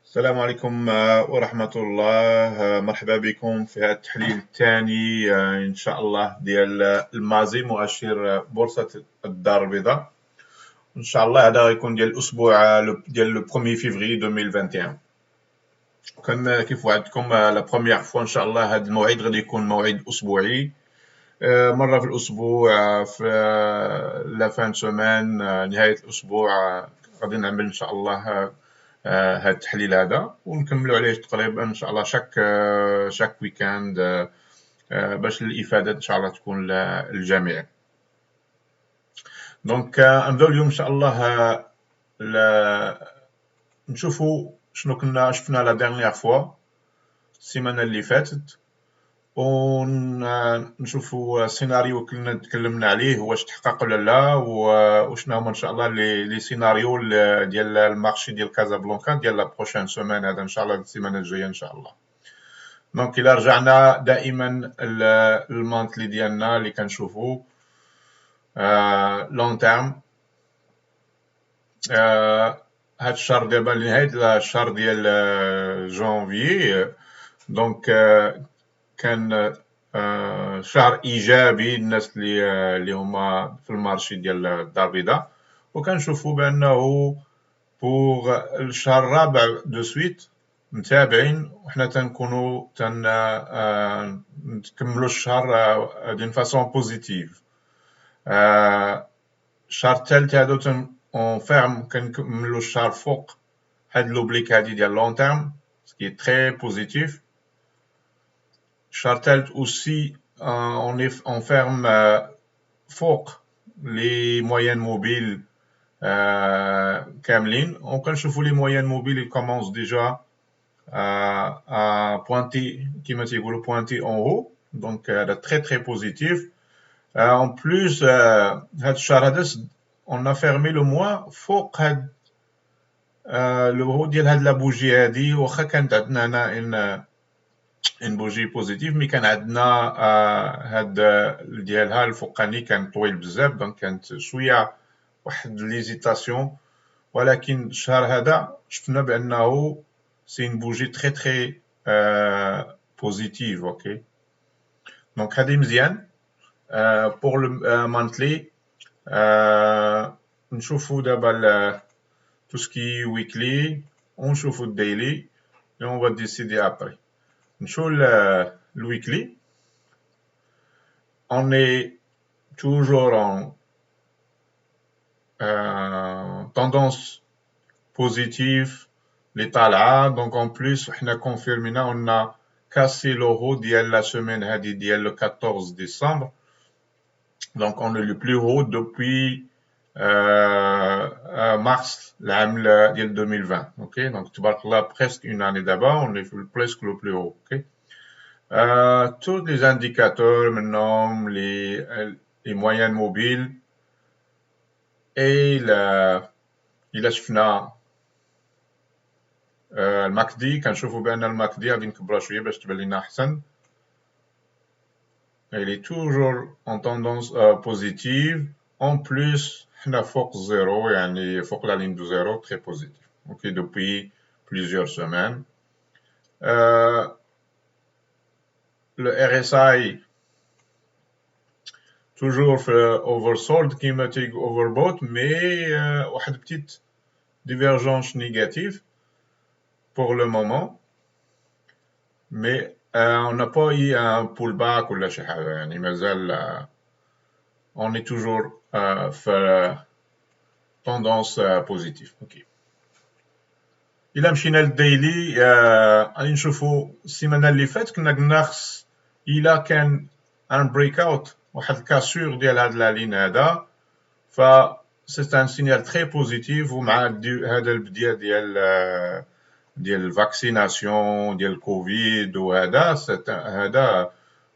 السلام عليكم ورحمة الله. مرحبا بكم في هذا التحليل الثاني إن شاء الله ديال المازي مؤشر بورصة الدار البيضاء. إن شاء الله هذا غيكون ديال الأسبوع ديال لو 1 فيفري 2021. كان كيف وعدتكم لا بروميير فوا إن شاء الله هذا الموعد غادي يكون موعد أسبوعي، مرة في الأسبوع في لا فان سومان نهاية الأسبوع غادي نعمل إن شاء الله هذا التحليل هذا ونكملوا عليه تقريبا ان شاء الله شاك ويكاند باش الافاده ان شاء الله تكون للجميع. دونك نبداو اليوم ان شاء الله نشوفوا شنو كنا شفنا لا ديرنيير فوا السيمانه اللي فاتت، ونشوفوا السيناريو كنا تكلمنا عليه واش تحقق ولا لا، وشنو هما ان شاء الله لي سيناريو ديال المارشي ديال كازابلانكا ديال لا بروشين سومان هذا ان شاء الله السيمانه الجايه ان شاء الله. دونك الى رجعنا دائما المونتلي ديالنا اللي كنشوفوا لون تيرم، هاد الشهر دابا لنهايه الشهر ديال جانفي، دونك كان شهر ايجابي الناس اللي هما في المارشي ديال الدار البيضاء، وكنشوفوا بانه بوغ الشهر الرابع دو سويت متابعين وحنا تنكونوا نكملوا الشهر دين فاسون بوزيتيف. الشهر الثالث هذا اون فيرم كنكملوا الشهر فوق هاد لوبليك هادي ديال لون تيرم سكي تري بوزيتيف. الشهر الثالث aussi on ferme فوق les moyennes mobiles كاملين، وكنشوفوا les moyennes mobiles ils commencent déjà à pointer كما تيقولوا pointer en haut، donc هذا très très positif. En plus هاد الشهر هذا on a fermé le mois فوق هاد le haut ديال هاد لا بوجي هادي، واخا كانت عندنا هنا ان بوجي بوزيتيف مي كان عندنا هاد ديالها الفوقاني كان طويل بزاف، دونك كانت شويه واحد ليزيتاسيون، ولكن الشهر هذا شفنا بانه سي ان بوجي تري تري بوزيتيف. اوكي دونك هادي مزيان. بور لو مانتلي نشوفوا دابا تو سكي ويكلي ونشوفوا الديلي et on va décider après. Sur le weekly, on est toujours en tendance positive, l'état là, donc en plus on a confirmé, on a cassé le haut de la semaine le 14 décembre, donc on est le plus haut depuis mars de 2020. ok, donc tu vois là presque une année d'abord on est presque le plus haut. ok, tous les indicateurs maintenant les moyennes mobiles et il شفنا الماكدي كنشوفوا بان الماكدي غادي نكبرها شويه باش تبان لنا احسن. il est toujours en tendance positive. en plus حنا فوق الزيرو، يعني فوق la ligne de zéro, très positif. ok, depuis plusieurs semaines. le RSI toujours oversold كيما تيقول overbought، mais واحد petite divergence négative pour le moment، mais on n'a pas eu un pullback ولا شي حاجه، يعني مازال on est toujours في tendance positive. ok. إلا مشينا للديلي غادي نشوفوا السيمانه اللي فاتت كنا قلنا خص إلا كان ان بريك اوت واحد الكاسور ديال هاد لا لين هذا ف سي ان سينيال تري بوزيتيف، ومع هذا البدايه ديال الفاكسيناسيون ديال الكوفيد وهذا هذا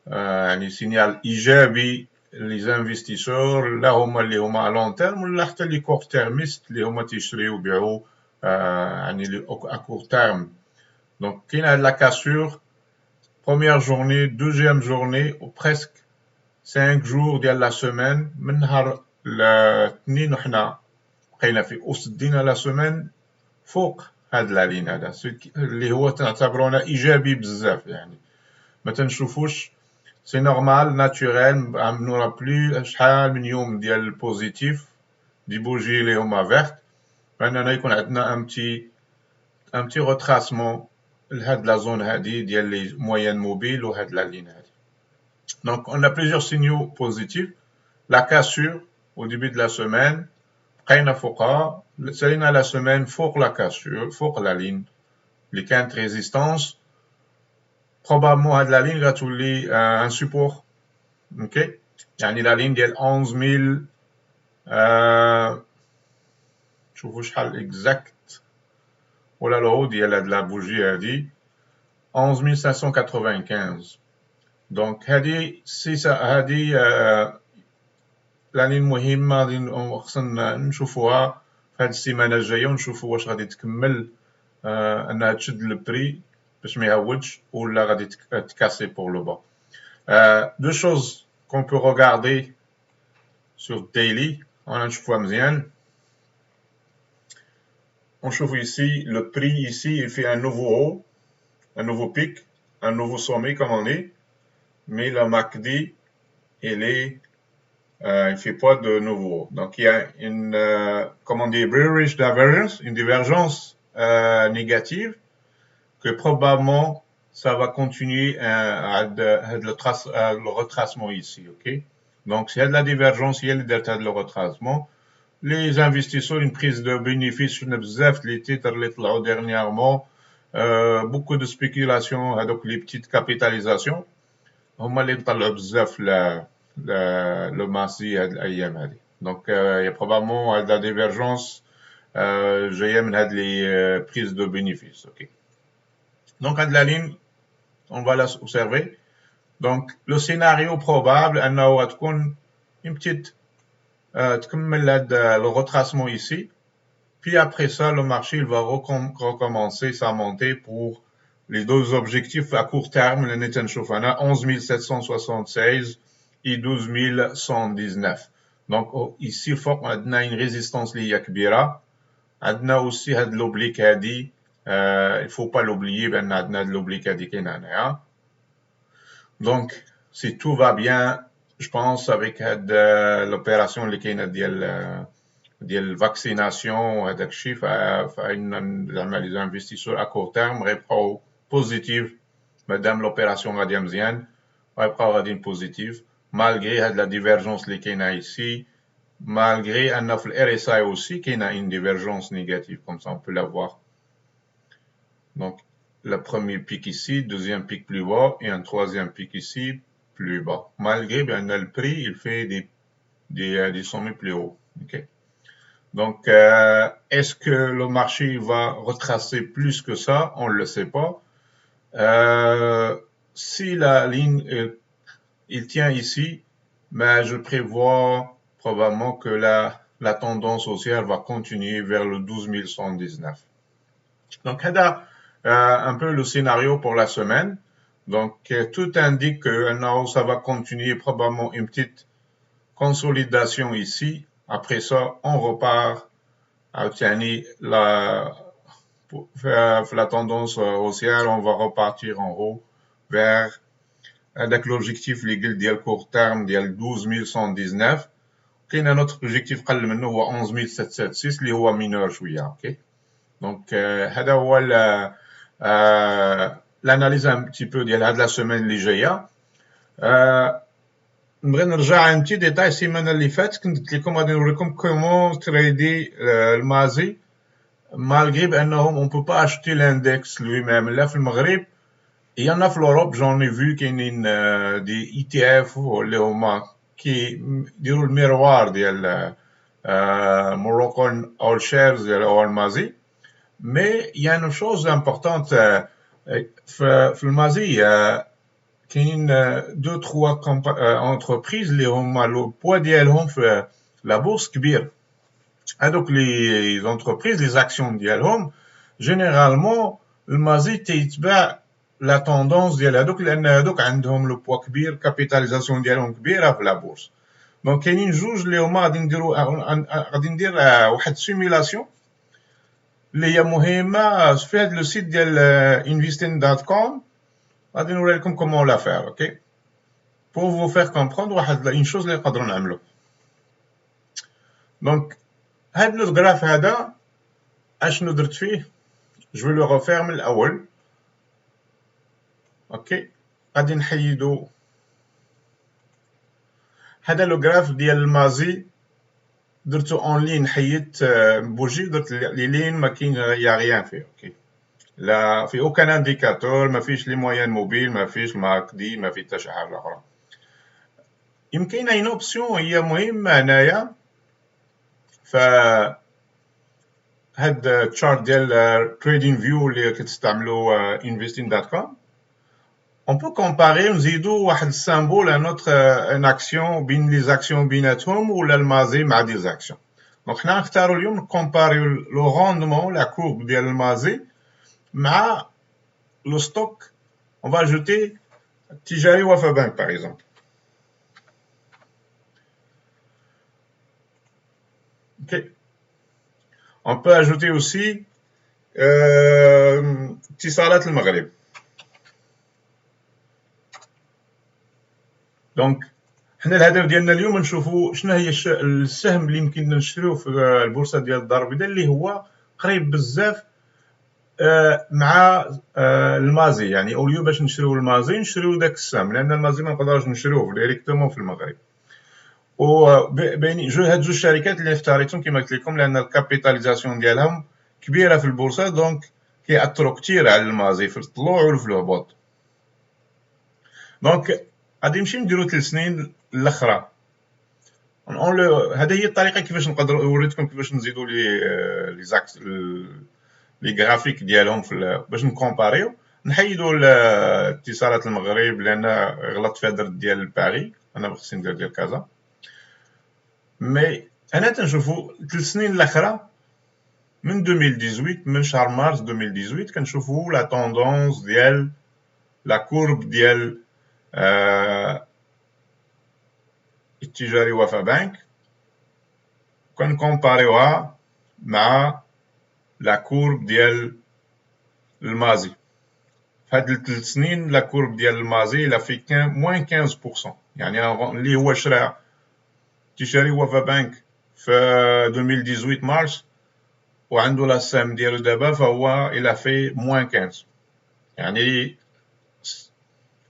يعني سينيال ايجابي لي زانفيستيسور، لا هما اللي هما لون تيرم ولا حتى لي كور تيرميست اللي هما تيشريو ويبيعوا يعني ا كور تيرم. دونك كاين هاد لا كاسور première journée, deuxième journée, ou presque 5 jours ديال لا سيمين. من نهار الاثنين وحنا بقينا في وسط دينا لا سيمين فوق هاد لا لين هذا اللي هو تعتبرونه ايجابي بزاف يعني ما تنشوفوش سي نورمال ناتوريل عم نورا بلو شحال من يوم ديال البوزيتيف دي بوجي اللي هما فيرت فاننا يكون عندنا ان بتي روتراسمون لهاد لا زون هادي ديال لي موين موبيل وهاد لا لين هادي دونك on a plusieurs signaux positifs la cassure au début de la semaine بقينا فوقها سالينا لا سيمين فوق لا كاسور فوق لا لين اللي كانت ريزيستانس probablement هاد لا لين غتولي ان سيبور اوكي يعني لا لين ديال 11000 شوفوا شحال اكزاكت ولا الهو ديال هاد لا بوجي هادي 11595 دونك هادي هادي لا لين مهمه غادي خصنا نشوفوها في هاد السيمانه الجايه ونشوفوا واش غادي تكمل انها تشد البري باش ما يهودش ولا غادي تكاسي بور لو با دو شوز كون بو ريغاردي sur daily انا نشوفوها مزيان on chauffe ici le prix ici il fait un nouveau haut un nouveau pic un nouveau sommet comme on dit mais le MACD il est il fait pas de nouveau donc il y a une comment on dit bearish divergence une divergence négative que probablement ça va continuer le retracement ici, ok? Donc s'il y a de la divergence, il y a le delta de le retracement. Les investisseurs, une prise de bénéfice, les titres dernièrement, beaucoup de spéculation, donc les petites capitalisations. هما اللي طلعوا بزاف le marché هاد الايام هذه. Donc il y a probablement de la divergence جايه من هاد les prises de bénéfice, ok? Donc, à de la ligne, on va l'observer. Donc, le scénario probable, أنه غتكون une petite تكمل le retracement ici. Puis après ça, le marché il va recommencer sa montée pour les deux objectifs à court terme. Le net نشوف هنا 11776 et 12119. Donc, ici, الفوق عندنا une résistance اللي هي كبيرة. عندنا aussi هاد l'oblique هادي il faut pas l'oublier ben عندنا l'oblique هادي كاينه هنايا donc si tout va bien je pense avec l'opération اللي كاينه ديال vaccination وهداك الشيء فإن زعما les investisseurs à court terme غيبقاو positif مادام l'opération غاديه مزيان غيبقاو غاديين positif malgré هاد la divergence اللي كاينه ici malgré أن في ال RSI aussi كاينه une divergence négative comme ça on peut la voir. Donc, le premier pic ici, deuxième pic plus bas et un troisième pic ici, plus bas. Malgré bien le prix, il fait des sommets plus hauts. Okay. Donc, est-ce que le marché va retracer plus que ça? On ne le sait pas. Si la ligne, il tient ici, mais je prévois probablement que la tendance haussière va continuer vers le 12119. Donc, un peu le scénario pour la semaine. Donc, tout indique que ça va continuer probablement une petite consolidation ici. Après ça, on repart à obtenir la tendance haussière. On va repartir en haut vers avec l'objectif légal de court terme de 12119. كاين un autre objectif قل منه هو 11776 اللي هو mineur شويه. OK. Donc, هذا هو l'analyse un petit peu ديال هاد لا سيمين اللي جايه نبغي نرجع ان بتي ديتاي السيمانه اللي فاتت كنت قلت لكم غادي نوريكم كومون تريدي المازي malgré بانهم on peut pas acheter l'index lui-même لا في المغرب يانا في l'Europe j'en ai vu كاينين دي ETF اللي هما كيديروا الميروار ديال Moroccan All Shares ديال All Mazi. Mais il y a une chose importante في الماضي كاين 2-3 entreprises اللي هما لو بوا ديالهم في لا بورس كبير هذوك لي entreprises les actions ديالهم généralement الماضي تيتبع لا توندونس ديال هذوك لان هذوك عندهم لو بوا كبير كابيتاليزاسيون ديالهم كبيره في لا بورس دونك كاينين جوج اللي هما غادي ندير واحد سيمولاسيون اللي هي مهمه في هذا لو سيت ديال investing.com. غادي نوري لكم كومون لا فير. اوكي pour vous faire comprendre واحد une chose اللي نقدروا نعملو. دونك هاد لو غراف هذا اشنو درت فيه؟ جو لو ريفير من الاول. اوكي غادي نحيدو هذا لو غراف ديال المازي، درتو اون لين، حيدت بوجي، درت لي لين ما كاين يا غيان فيه. اوكي لا في اوكان انديكاتور، ما فيش لي موين موبيل، ما فيش مارك دي، ما في حتى شي حاجه اخرى. يمكن اين اوبسيون هي مهمه هنايا ف هاد التشارت ديال تريدين فيو اللي كتستعملو investing.com. On peut comparer ونزيدو واحد السامبول ان اوتر ان اكسيون بين لي زاكسيون بيناتهم ولا المازي مع دي زاكسيون. دونك حنا نختاروا اليوم نكومباريو لو روندمون لا كورب ديال المازي مع لو ستوك. On va ajouter Tijari Wafa Bank par exemple. Ok. On peut ajouter aussi Tisalat al-Maghrib. دونك حنا الهدف ديالنا اليوم نشوفوا شنو هي السهم اللي يمكن نشريوه في البورصه ديال الدار البيضاء اللي هو قريب بزاف مع المازي. يعني اوليو باش نشريو المازي نشريو داك السهم، لان المازي ما نقدرش نشريوه ديريكتومون في المغرب. وبين هاد جوج شركات اللي اختاريتهم كما قلت لكم لان الكابيتاليزاسيون ديالهم كبيره في البورصه، دونك كيأثروا كثير على المازي في الطلوع وفي الهبوط. دونك غادي نمشي نديرو 3 سنين الاخرى. هذه هي الطريقه كيفاش نقدر وريتكم كيفاش نزيدوا لي زاكس لي غرافيك ديالهم في باش نكومباريو. نحيدوا اتصالات المغرب لان غلطت فيها، درت ديال باري، انا خصني ندير ديال كازا. مي انا تنشوفوا 3 سنين الاخرى من 2018 من شهر مارس 2018 كنشوفوا لا توندونس ديال لا كورب ديال التجاري وفا بانك، كنكومباريوها مع لا كورب ديال المازي. في هاد 3 سنين لا كورب ديال المازي لا في موان 15%. يعني اللي هو شرا تجاري وفا بانك في 2018 مارس وعنده لا سام ديالو دابا، فهو الى في موان 15. يعني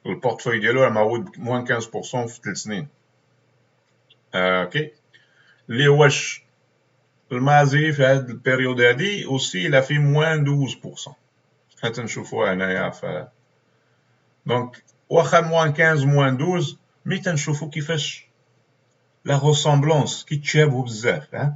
البورتفوي ديالو معود موان 15% في 3 سنين. اوكي اللي واش المازي في هاد البيريود هادي اوسي الى في موان 12%. حنا تنشوفوها هنايا ف دونك واخا موان 15 موان 12 مي تنشوفو كيفاش لا ريسومبلونس كيتشابهوا بزاف.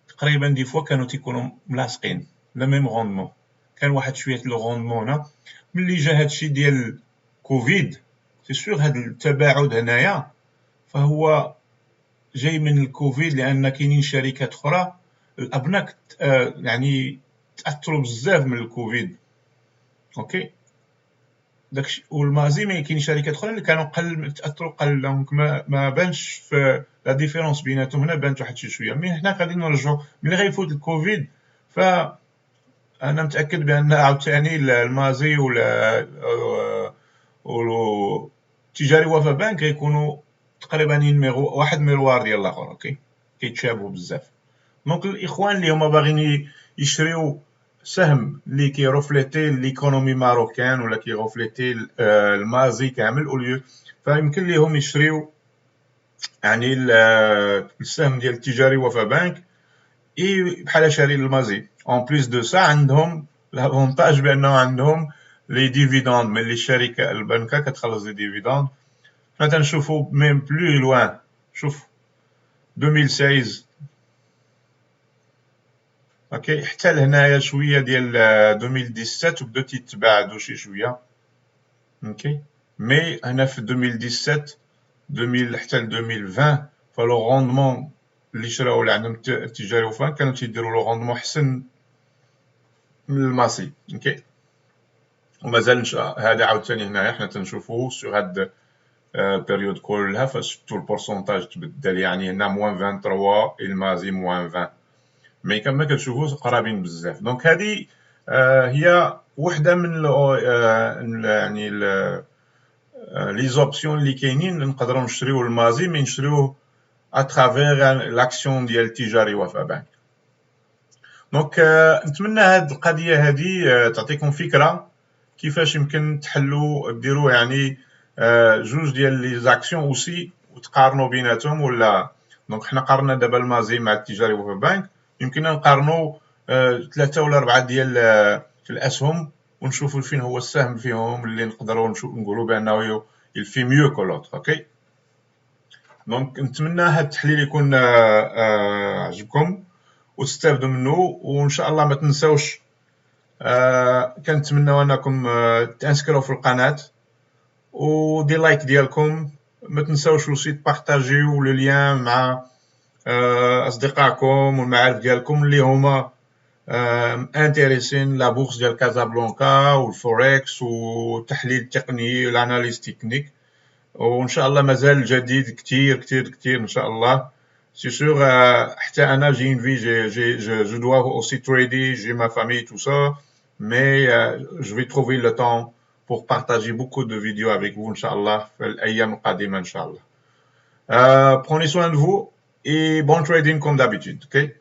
تقريبا دي فوا كانوا تيكونوا ملاصقين لا ميم روندمون. كان واحد شويه لو روندمون هنا ملي جا هادشي ديال كوفيد. سي سور هاد التباعد هنايا فهو جاي من الكوفيد، لان كاينين شركات اخرى الابناك يعني تاثروا بزاف من الكوفيد. اوكي داكشي. والمازي ما كاين شركات اخرى اللي كانوا تاثروا قل، دونك ما بانش في لا ديفيرونس بيناتهم. هنا بانت واحد شويه، مي حنا غادي نرجعوا ملي غيفوت الكوفيد. ف انا متاكد بان عاوتاني المازي ولا تجاري وفا بانك غيكونوا تقريبا نيميرو واحد ميروار ديال الاخر. اوكي كيتشابهوا بزاف. دونك الاخوان اللي هما باغيين يشريو سهم اللي كيروفليتي ليكونومي ماروكان ولا كيروفليتي المازي كامل اوليو، فيمكن ليهم يشريو يعني السهم ديال التجاري وفا بانك بحال شاري المازي. اون بليس دو سا عندهم لافونتاج بانه عندهم لي ديفيدوند من اللي الشركه البنكه كتخلص لي ديفيدوند. حنا تنشوفوا ميم بلو لوان. شوف 2016 اوكي حتى لهنايا شويه ديال 2017 وبداو تيتباعدوا شي شويه. اوكي مي هنا في 2017 2000 حتى ل 2020 فلو روندمون اللي شراو اللي عندهم التجاري وفا كانوا تيديروا لو روندمون حسن من الماسي. اوكي ومازال هذا عاوتاني هنايا حنا تنشوفوا سور هاد البيريود كلها فشفتوا البورسونتاج تبدل. يعني هنا موان 23 المازي موان 20. مي كما كتشوفوا قرابين بزاف. دونك هذه هي وحده من يعني لي زوبسيون اللي كاينين نقدروا نشريو المازي، مي نشريوه اترافير لاكسيون ديال تجاري وفاء بنك. دونك نتمنى هاد القضيه هذه تعطيكم فكره كيفاش يمكن تحلوا ديروا يعني جوج ديال لي زاكسيون اوسي وتقارنوا بيناتهم ولا. دونك حنا قارنا دابا المازي مع التجاري وفاء بنك، يمكننا نقارنوا 3 ولا 4 ديال الاسهم ونشوفوا فين هو السهم فيهم اللي نقدروا نقولوا بانه يلفي ميو كو لوطر. اوكي، دونك نتمنى هذا التحليل يكون عجبكم وتستافدوا منه، وان شاء الله ما تنساوش كنتمنى انكم تنسكروا في القناه ودي لايك ديالكم. ما تنساوش لو سيت بارطاجيو لو لين مع اصدقائكم والمعارف ديالكم اللي هما انتريسين لا بورس ديال كازابلانكا والفوركس والتحليل التقني والاناليز تكنيك. وان شاء الله مازال الجديد كتير كتير كتير ان شاء الله. سي سور حتى انا جي une vie, je dois aussi trader, j'ai ma famille, tout ça, mais je vais trouver le temps pour partager beaucoup de vidéos avec vous ان شاء الله في الايام القادمه ان شاء الله. Prenez soin de vous et bon trading comme d'habitude. Okay?